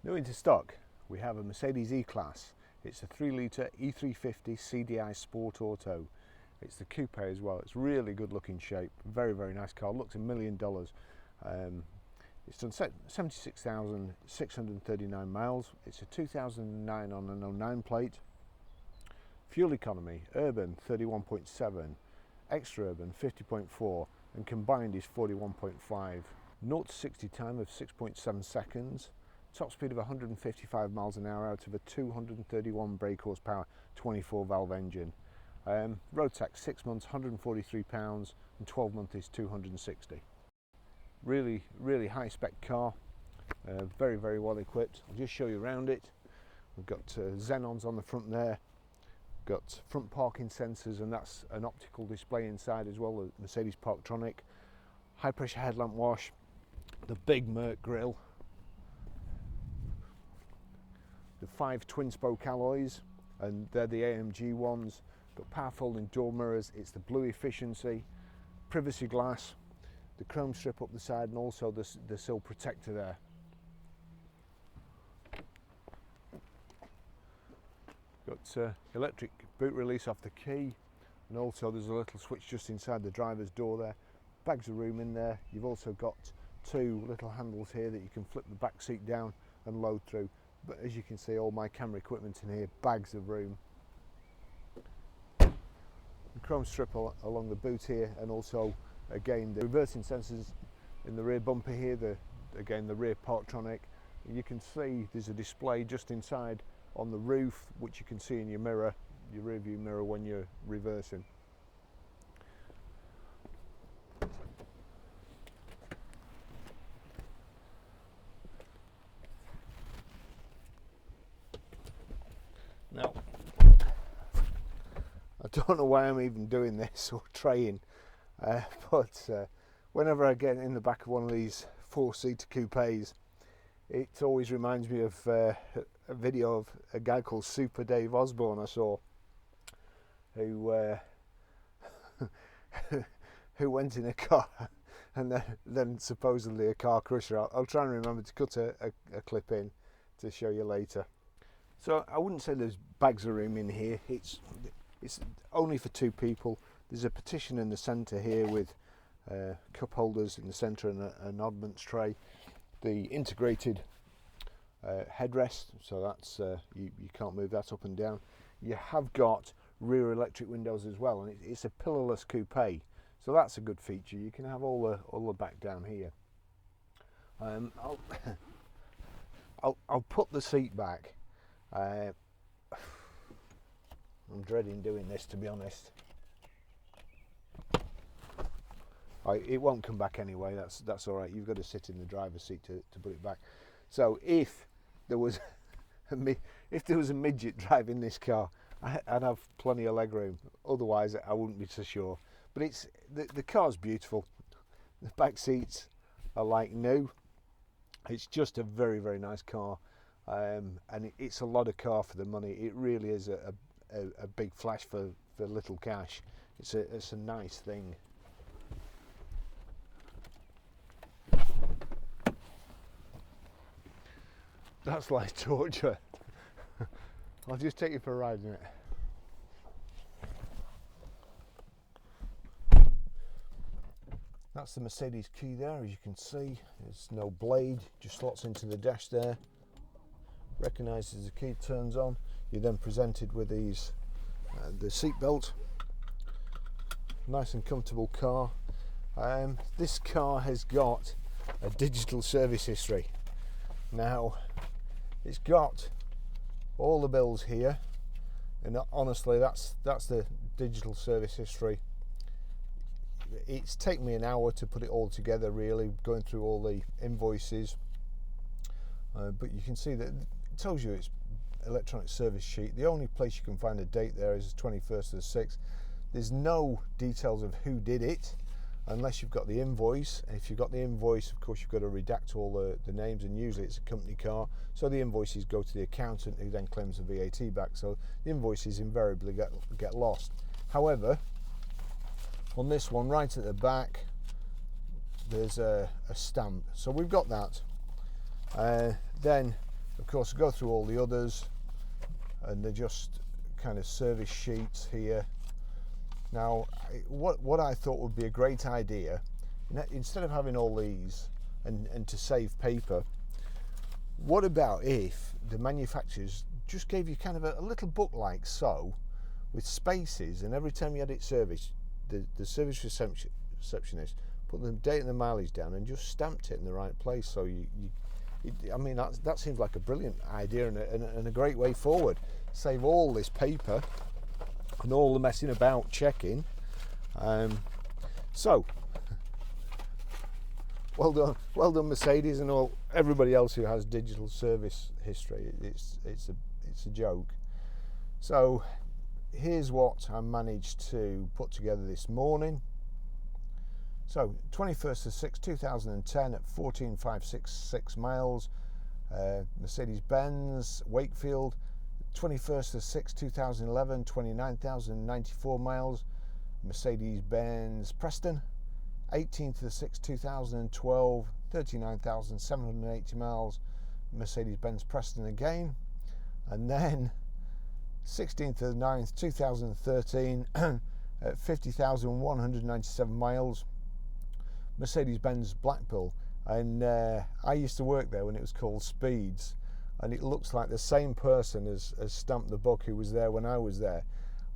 New into stock, we have a Mercedes E-Class. It's a 3-litre E350 CDI Sport Auto. It's the coupe as well. It's really good looking shape. Very, very nice car. Looks $1 million. It's done 76,639 miles. It's a 2009 on an 09 plate. Fuel economy, urban 31.7, extra urban 50.4, and combined is 41.5. 0 to 60 time of 6.7 seconds. Top speed of 155 miles an hour out of a 231 brake horsepower 24 valve engine. Road tax 6 months, £143, and 12 months is 260. Really, really high spec car. Very, very well equipped. I'll just show you around it. We've got xenons on the front there. Got front parking sensors, and that's an optical display inside as well, a Mercedes Parktronic. High pressure headlamp wash. The big Merc grille. The 5 twin spoke alloys, and they're the AMG ones. Got power folding door mirrors. It's the blue efficiency, privacy glass, the chrome strip up the side, and also the sill protector there. Got electric boot release off the key, and also there's a little switch just inside the driver's door there. Bags of room in there. You've also got 2 little handles here that you can flip the back seat down and load through. But as you can see, all my camera equipment in here, bags of room. The chrome strip along the boot here, and also again the reversing sensors in the rear bumper here, again the rear Parktronic. You can see there's a display just inside on the roof, which you can see in your mirror, your rear view mirror, when you're reversing. Now, I don't know why I'm even doing this or trying, but whenever I get in the back of one of these 4-seater coupes, it always reminds me of a video of a guy called Super Dave Osborne I saw, who who went in a car and then supposedly a car crusher. I'll try and remember to cut a clip in to show you later. So I wouldn't say there's bags of room in here. It's only for 2 people. There's a partition in the centre here with cup holders in the centre and an oddments tray. The integrated headrest, so that's you can't move that up and down. You have got rear electric windows as well, and it's a pillarless coupe, so that's a good feature. You can have all the back down here. I'll put the seat back. I'm dreading doing this, to be honest. It won't come back anyway. That's all right. You've got to sit in the driver's seat to put it back. So if there was a midget driving this car, I'd have plenty of leg room. Otherwise, I wouldn't be so sure. But the car's beautiful. The back seats are like new. It's just a very, very nice car. And it's a lot of car for the money. It really is a big flash for little cash. It's a nice thing. That's like torture. I'll just take you for a ride in it. That's the Mercedes key there, as you can see. There's no blade, just slots into the dash there. Recognises the key, turns on. You're then presented with these, the seat belt. Nice and comfortable car. This car has got a digital service history. Now, it's got all the bills here, and honestly, that's the digital service history. It's taken me an hour to put it all together, really, going through all the invoices. But you can see that it tells you it's electronic service sheet. The only place you can find a date there is the 21st of the 6th. There's no details of who did it unless you've got the invoice. If you've got the invoice, of course, you've got to redact all the names, and usually it's a company car, so the invoices go to the accountant, who then claims the VAT back, so the invoices invariably get lost. However, on this one, right at the back, there's a stamp, so we've got that. Then Of course, I go through all the others, and they're just kind of service sheets here. Now, what I thought would be a great idea, instead of having all these and to save paper, what about if the manufacturers just gave you kind of a little book like so, with spaces, and every time you had it serviced, the service receptionist put the date and the mileage down and just stamped it in the right place. So I mean, that seems like a brilliant idea and a great way forward. Save all this paper and all the messing about checking. So well done Mercedes and everybody else who has digital service history. It's a joke. So here's what I managed to put together this morning. So 21st of 6 2010 at 14,566 miles, Mercedes Benz Wakefield. 21st of 6 2011 29,094 miles, Mercedes Benz Preston. 18th of 6 2012 39,780 miles, Mercedes Benz Preston again. And then 16th of 9th 2013 at 50,197 miles, Mercedes Benz Blackpool. And I used to work there when it was called Speeds, and it looks like the same person as stamped the book who was there when I was there.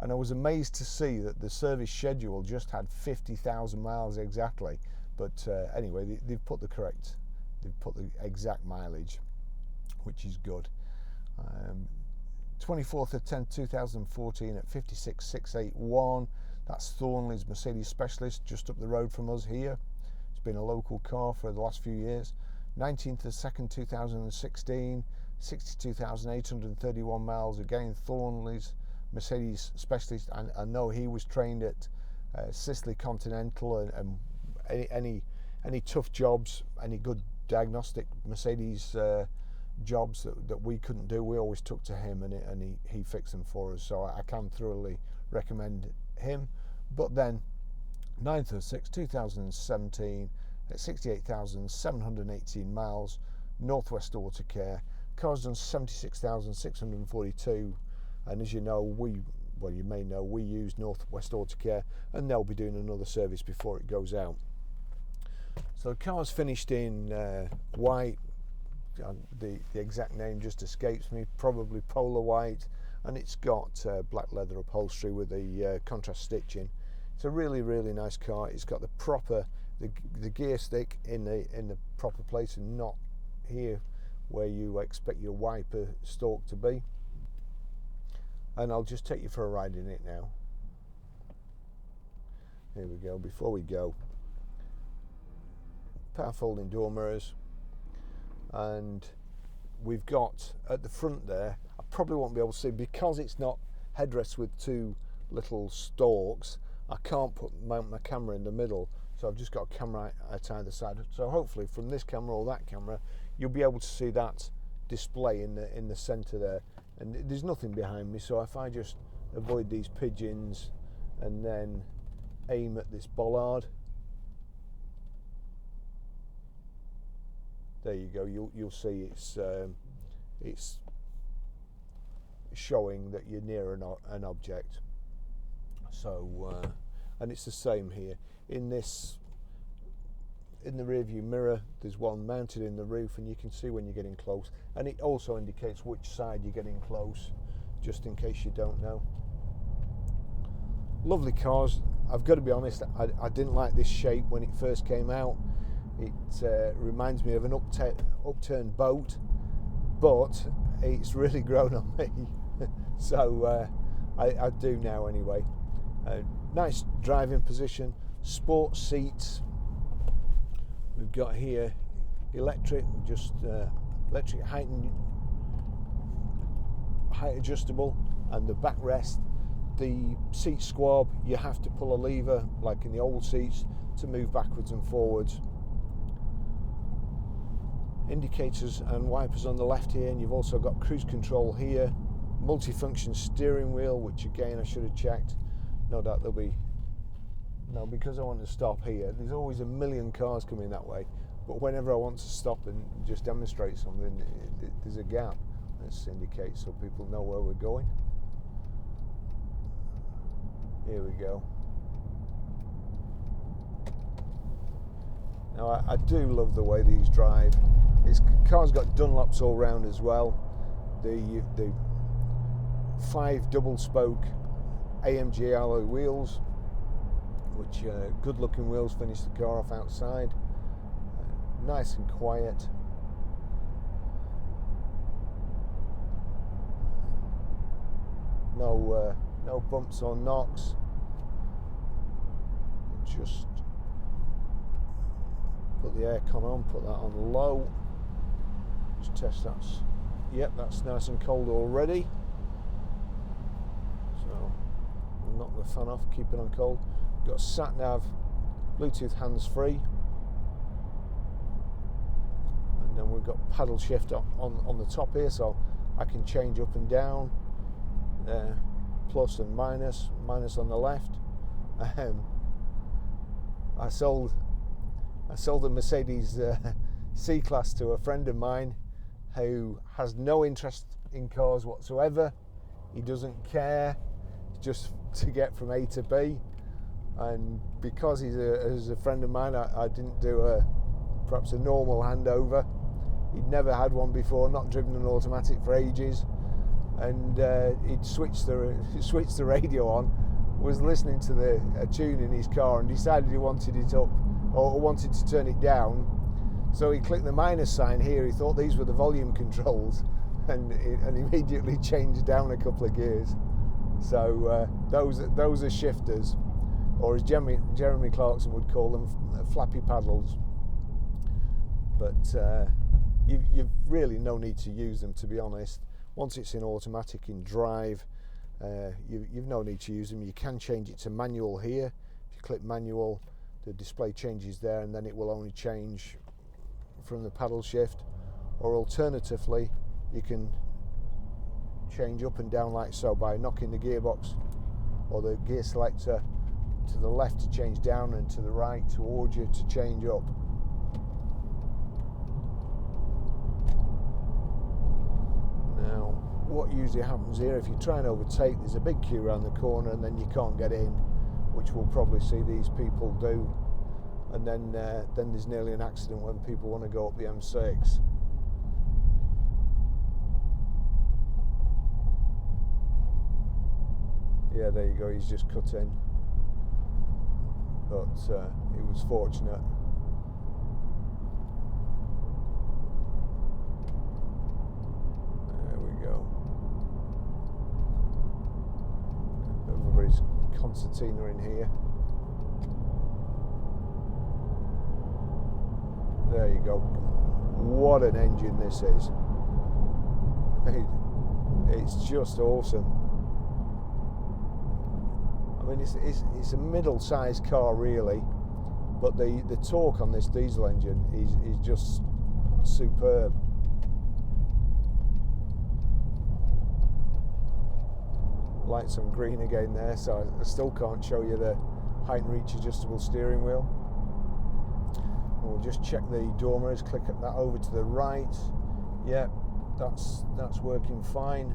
And I was amazed to see that the service schedule just had 50,000 miles exactly. But anyway, they've put the exact mileage, which is good. 24th of 10th 2014 at 56,681. That's Thornley's Mercedes Specialist, just up the road from us here. It's been a local car for the last few years. 19th of 2nd 2016, 62,831 miles, again Thornley's Mercedes Specialist. And I know he was trained at Sicily Continental, and any tough jobs, any good diagnostic Mercedes jobs that we couldn't do, we always took to him, and he fixed them for us. So I can thoroughly recommend him. But then 9th of 6 2017 at 68,718 miles, Northwest Auto Care. Car's done 76,642, and as you know, you may know, we use Northwest Auto Care, and they'll be doing another service before it goes out. So the car's finished in white. The exact name just escapes me, probably polar white, and it's got black leather upholstery with the contrast stitching. It's a really, really nice car. It's got the proper the gear stick in the proper place, and not here where you expect your wiper stalk to be. And I'll just take you for a ride in it now. Here we go. Before we go, power folding door mirrors, and we've got at the front there, I probably won't be able to see because it's not headrests with two little stalks. I can't mount my camera in the middle, so I've just got a camera at either side. So hopefully from this camera or that camera, you'll be able to see that display in the centre there. And there's nothing behind me, so if I just avoid these pigeons and then aim at this bollard, there you go. You'll see it's showing that you're near an object. So and it's the same here. In the rear view mirror, there's one mounted in the roof, and you can see when you're getting close, and it also indicates which side you're getting close, just in case you don't know. Lovely cars. I've got to be honest, I didn't like this shape when it first came out. It reminds me of an upturned boat, but it's really grown on me. So I do now anyway. Nice driving position, sport seats. We've got here electric, electric height adjustable, and the backrest. The seat squab, you have to pull a lever like in the old seats to move backwards and forwards. Indicators and wipers on the left here, and you've also got cruise control here. Multifunction steering wheel, which again I should have checked. No doubt there'll be, no, because I want to stop here. There's always a million cars coming that way, but whenever I want to stop and just demonstrate something, there's a gap. This indicates so people know where we're going. Here we go. Now I do love the way these drive. This car's got Dunlops all round as well. The 5 double spoke AMG alloy wheels, which good looking wheels, finish the car off outside. Nice and quiet. No bumps or knocks. Just put the aircon on, put that on low. Just test that. Yep, that's nice and cold already. So knock the fan off, keep it on cold. Got sat nav, Bluetooth hands-free, and then we've got paddle shift on the top here, so I can change up and down, plus and minus on the left. I sold a Mercedes C-Class to a friend of mine who has no interest in cars whatsoever. He doesn't care, just to get from A to B. And because he's a friend of mine, I didn't do perhaps a normal handover. He'd never had one before, not driven an automatic for ages, and he'd switched the radio on, was listening to a tune in his car, and decided he wanted it up, or wanted to turn it down. So he clicked the minus sign here. He thought these were the volume controls, and immediately changed down a couple of gears. So those are shifters, or as Jeremy Clarkson would call them, flappy paddles. But you've really no need to use them, to be honest. Once it's in automatic in drive, you've no need to use them. You can change it to manual here. If you click manual, the display changes there, and then it will only change from the paddle shift. Or alternatively, you can change up and down like so by knocking the gearbox or the gear selector to the left to change down, and to the right towards you to change up. Now, what usually happens here, if you try and overtake, there's a big queue around the corner and then you can't get in, which we'll probably see these people do, and then there's nearly an accident when people want to go up the M6. Yeah, there you go, he's just cut in, but he was fortunate. There we go. Everybody's concertina in here. There you go. What an engine this is. It's just awesome. I mean, it's a middle-sized car really, but the torque on this diesel engine is just superb. Lights on green again there, so I still can't show you the height and reach adjustable steering wheel. And we'll just check the door mirrors, click that over to the right. Yep, that's working fine.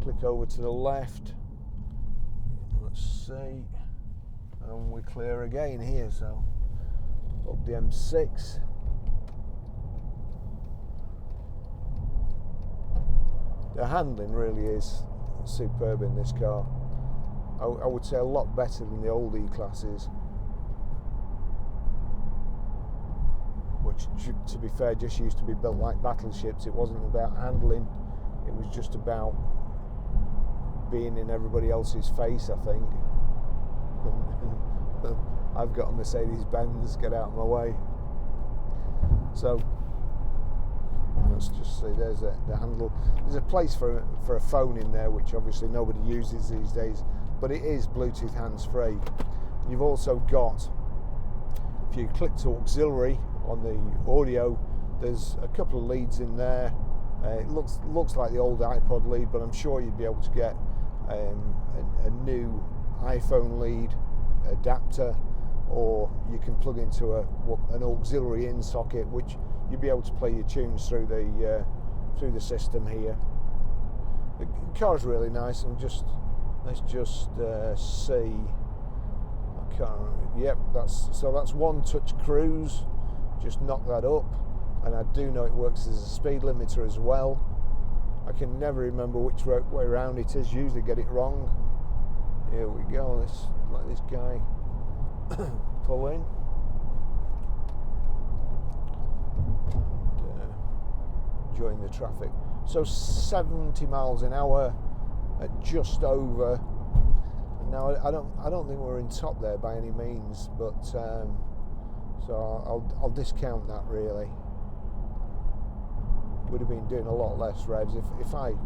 Click over to the left. Let's see, and we're clear again here, so up the M6. The handling really is superb in this car. I would say a lot better than the old E-classes, which, to be fair, just used to be built like battleships. It wasn't about handling, it was just about being in everybody else's face, I think. I've got a Mercedes Benz, get out of my way. So let's just see, there's the handle. There's a place for a phone in there, which obviously nobody uses these days, but it is Bluetooth hands-free. You've also got, if you click to auxiliary on the audio, there's a couple of leads in there. It looks like the old iPod lead, but I'm sure you'd be able to get a new iPhone lead adapter, or you can plug into an auxiliary in socket, which you'll be able to play your tunes through the system here. The car's really nice. Let's just see. I can't remember. Yep, that's one touch cruise. Just knock that up, and I do know it works as a speed limiter as well. I can never remember which way around it is. Usually get it wrong. Here we go. Let's let this guy pull in. And join the traffic. So 70 miles an hour at just over. Now I don't think we're in top there by any means, but so I'll discount that really. Would have been doing a lot less revs if I'm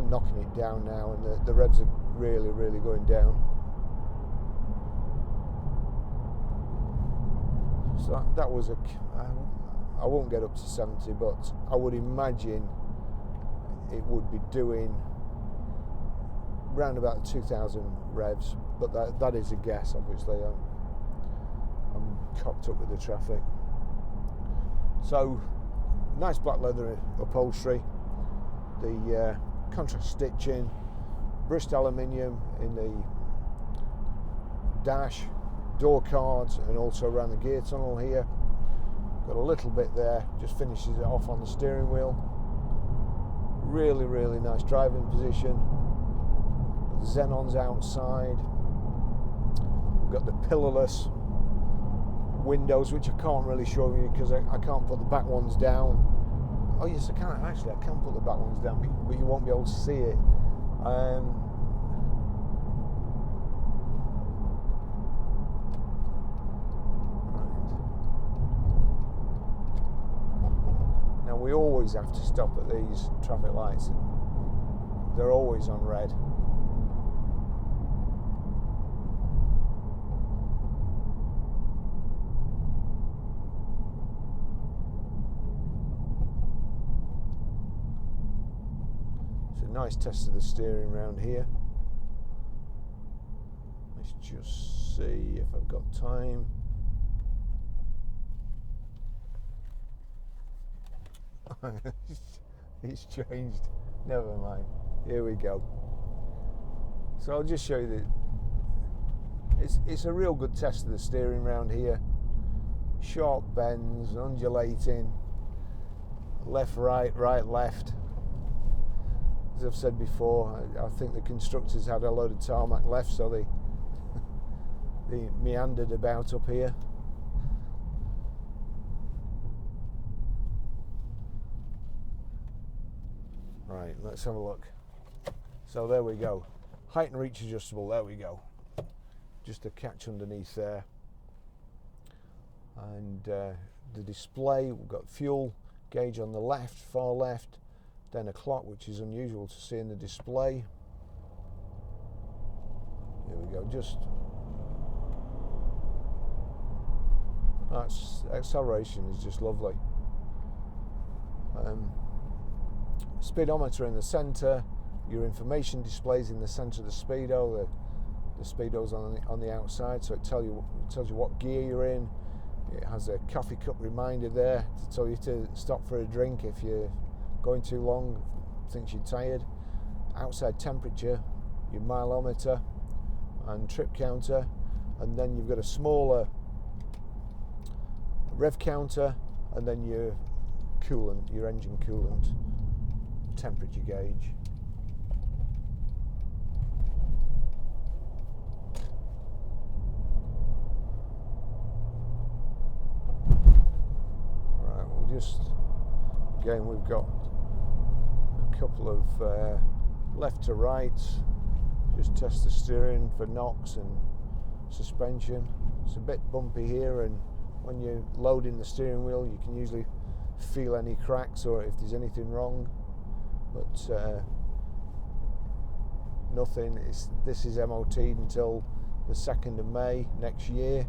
knocking it down now, and the revs are really going down. So that was I won't get up to 70, but I would imagine it would be doing round about 2,000 revs, but that is a guess. Obviously, I'm cocked up with the traffic. So nice black leather upholstery, the contrast stitching, brushed aluminium in the dash, door cards, and also around the gear tunnel here. Got a little bit there, just finishes it off on the steering wheel. Really nice driving position. The xenons outside. We've got the pillarless windows, which I can't really show you because I can't put the back ones down. Oh yes, I can actually. I can put the back ones down, but you won't be able to see it. Now we always have to stop at these traffic lights. They're always on red. Nice test of the steering round here. Let's just see if I've got time. It's changed. Never mind. Here we go. So I'll just show you that it's a real good test of the steering round here. Sharp bends, undulating, left, right, right, left. As I've said before, I think the constructors had a load of tarmac left, so they meandered about up here. Right, let's have a look. So there we go. Height and reach adjustable, there we go. Just a catch underneath there. And the display, we've got fuel gauge on the left, far left. Then a clock, which is unusual to see in the display. Here we go. Acceleration is just lovely. Speedometer in the centre. Your information displays in the centre of the speedo. The speedo's on the outside, so it tells you what gear you're in. It has a coffee cup reminder there to tell you to stop for a drink if you're going too long, thinks you're tired. Outside temperature, your mileometer and trip counter, and then you've got a smaller rev counter, and then your coolant, your engine coolant temperature gauge. Right, again we've got couple of left to right, just test the steering for knocks and suspension. It's a bit bumpy here, and when you're loading the steering wheel you can usually feel any cracks or if there's anything wrong, but nothing. This is MOT'd until the 2nd of May next year.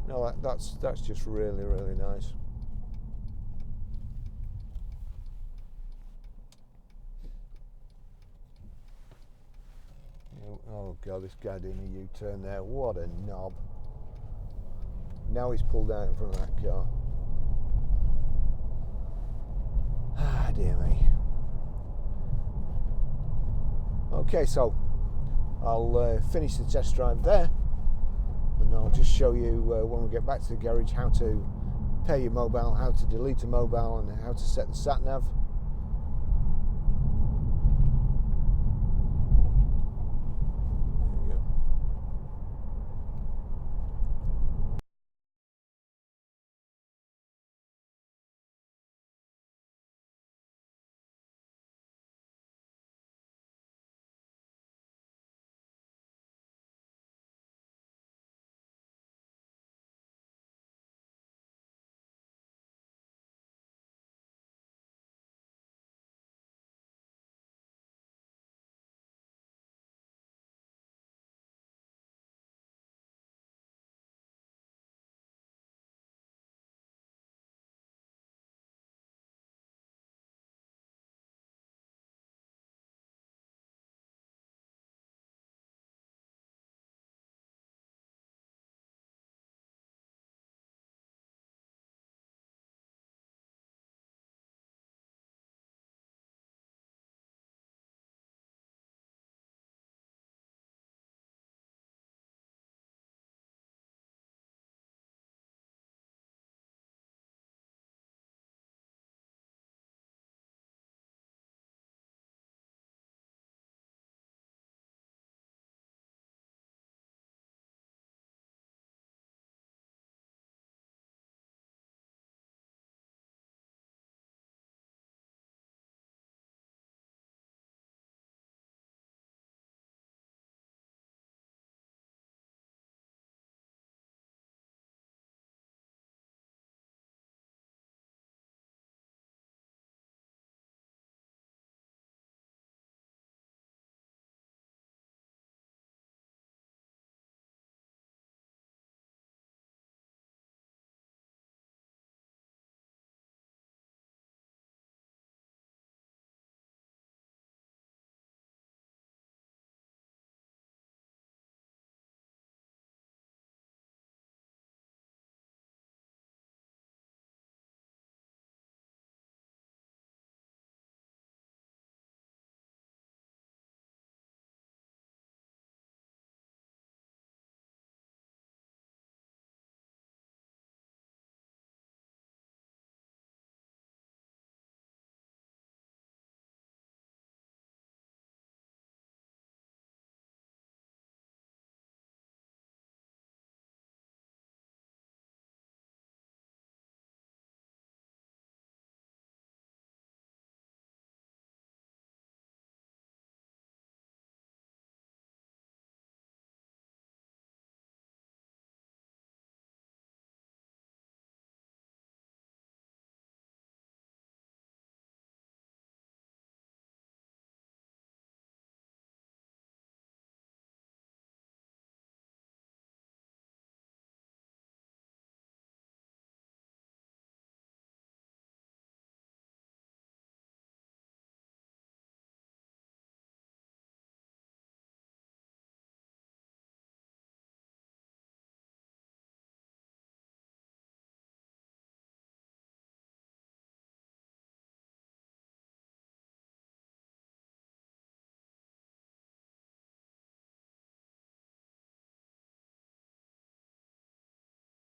No, that's just really nice. Oh god, this guy doing a U-turn there, what a knob. Now he's pulled out in front of that car. Ah, dear me. Okay, so I'll finish the test drive there, and I'll just show you when we get back to the garage how to pair your mobile, how to delete a mobile, and how to set the sat nav.